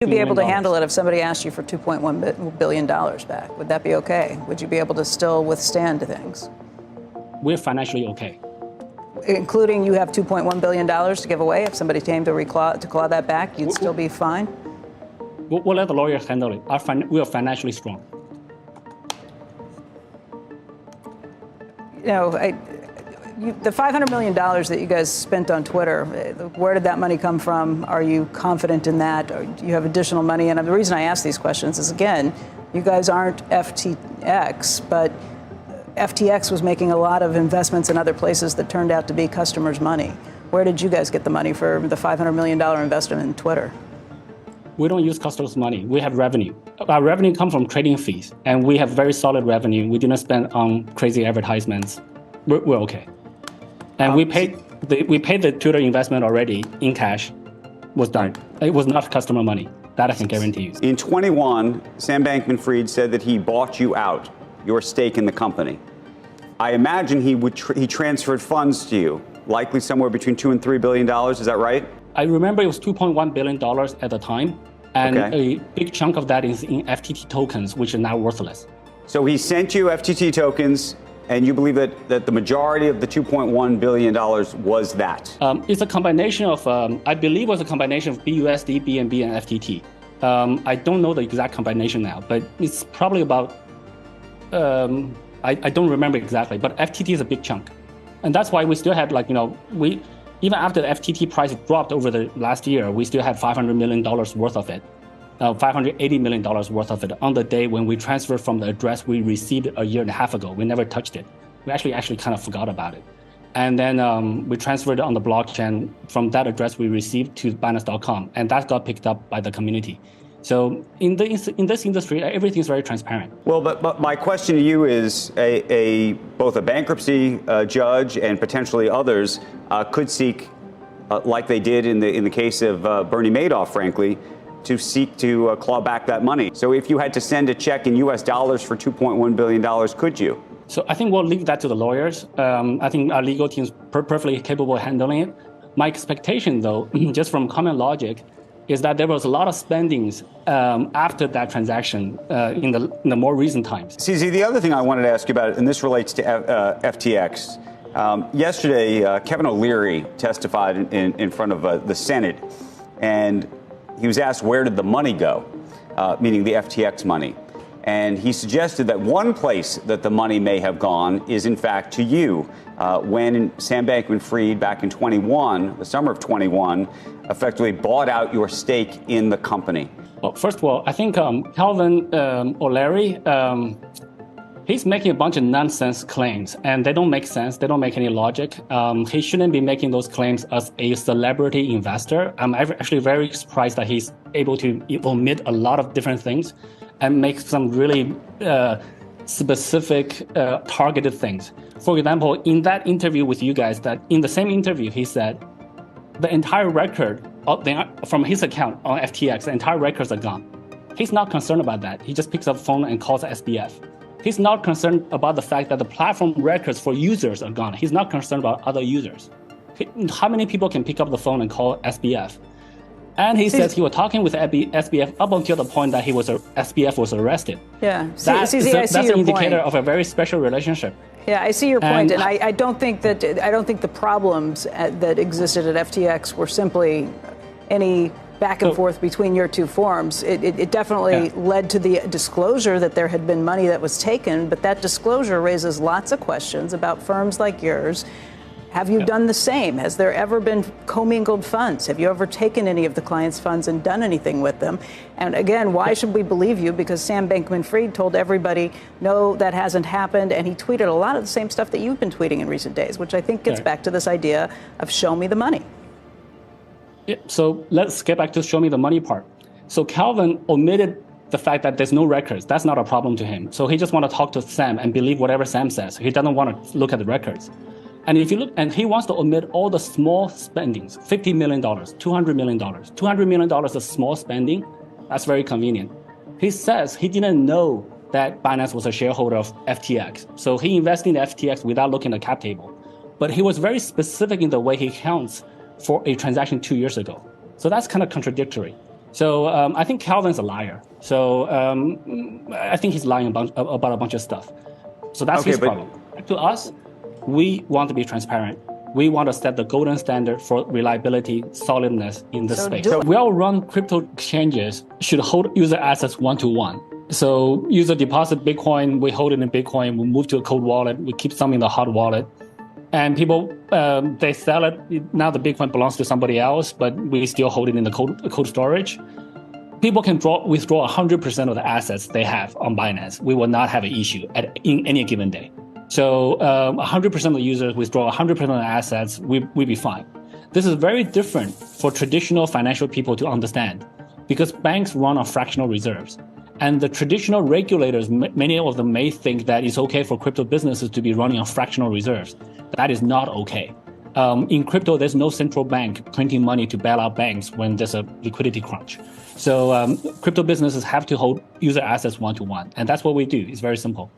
You'd be able to handle it if somebody asked you for $2.1 billion back. Would that be okay? Would you be able to still withstand things? We're financially okay. Including you have $2.1 billion to give away. If somebody came to claw that back, you'd still be fine? We'll let the lawyers handle it. We are financially strong. You know, the $500 million that you guys spent on Twitter, where did that money come from? Are you confident in that? Or do you have additional money? And the reason I ask these questions is, again, you guys aren't FTX, but FTX was making a lot of investments in other places that turned out to be customers' money. Where did you guys get the money for the $500 million investment in Twitter? We don't use customers' money. We have revenue. Our revenue comes from trading fees, and we have very solid revenue. We do not spend on crazy advertisements. We're okay. And we paid the Twitter investment already in cash. Was done. It was not customer money. That I can guarantee you. In 21, Sam Bankman-Fried said that he bought you out, your stake in the company. I imagine he transferred funds to you, likely somewhere between $2 and $3 billion. Is that right? I remember it was $2.1 billion at the time, and a big chunk of that is in FTT tokens, which are now worthless. So he sent you FTT tokens, and you believe that the majority of the $2.1 billion was that? It's a combination of, I believe it was a combination of BUSD, BNB, and FTT. I don't know the exact combination now, but it's probably about, I don't remember exactly, but FTT is a big chunk. And that's why we still had, even after the FTT price dropped over the last year, we still had $500 million worth of it, $580 million worth of it on the day when we transferred from the address we received a year and a half ago. We never touched it. We actually kind of forgot about it. And then we transferred it on the blockchain from that address we received to Binance.com, and that got picked up by the community. So in this industry, everything's very transparent. Well, but my question to you is, both a bankruptcy judge and potentially others could seek, like they did in the case of Bernie Madoff, frankly, to seek to claw back that money. So if you had to send a check in U.S. dollars for $2.1 billion, could you? So I think we'll leave that to the lawyers. I think our legal team is perfectly capable of handling it. My expectation, though, just from common logic, is that there was a lot of spendings after that transaction in the more recent times. CZ, the other thing I wanted to ask you about, and this relates to FTX. Yesterday, Kevin O'Leary testified in front of the Senate, and he was asked where did the money go, meaning the FTX money. And he suggested that one place that the money may have gone is, in fact, to you. When Sam Bankman-Fried, back in the summer of 21, effectively bought out your stake in the company. Well, first of all, I think Calvin O'Leary, he's making a bunch of nonsense claims, and they don't make sense. They don't make any logic. He shouldn't be making those claims as a celebrity investor. I'm actually very surprised that he's able to omit a lot of different things and make some really specific, targeted things. For example, in that interview with you guys, that in the same interview, he said the entire record from his account on FTX, the entire records are gone. He's not concerned about that. He just picks up the phone and calls SBF. He's not concerned about the fact that the platform records for users are gone. He's not concerned about other users. How many people can pick up the phone and call SBF? And he says he was talking with SBF up until the point that SBF was arrested. Yeah, that's an indicator of a very special relationship. Yeah, I see your point, and I don't think the problems that existed at FTX were simply any back and forth between your two firms. It definitely led to the disclosure that there had been money that was taken, but that disclosure raises lots of questions about firms like yours. Have you done the same? Has there ever been commingled funds? Have you ever taken any of the clients' funds and done anything with them? And again, why should we believe you? Because Sam Bankman-Fried told everybody, no, that hasn't happened. And he tweeted a lot of the same stuff that you've been tweeting in recent days, which I think gets back to this idea of show me the money. Yeah, so let's get back to show me the money part. So Calvin omitted the fact that there's no records. That's not a problem to him. So he just wants to talk to Sam and believe whatever Sam says. He doesn't want to look at the records. And if you look, and he wants to omit all the small spendings, $50 million, $200 million. $200 million is small spending. That's very convenient. He says he didn't know that Binance was a shareholder of FTX. So he invested in FTX without looking at the cap table. But he was very specific in the way he counts for a transaction 2 years ago. So that's kind of contradictory. So I think Calvin's a liar. So I think he's lying about a bunch of stuff. So that's his problem. To us, we want to be transparent. We want to set the golden standard for reliability, solidness in this space. So well-run crypto exchanges should hold user assets one-to-one. So user deposit Bitcoin, we hold it in Bitcoin, we move to a cold wallet, we keep some in the hot wallet. And people, they sell it. Now the Bitcoin belongs to somebody else, but we still hold it in the cold storage. People can withdraw 100% of the assets they have on Binance. We will not have an issue in any given day. So 100% of the users withdraw 100% of the assets, we'll be fine. This is very different for traditional financial people to understand because banks run on fractional reserves. And the traditional regulators, many of them may think that it's okay for crypto businesses to be running on fractional reserves. That is not okay. In crypto, there's no central bank printing money to bail out banks when there's a liquidity crunch. So crypto businesses have to hold user assets one-to-one. And that's what we do. It's very simple.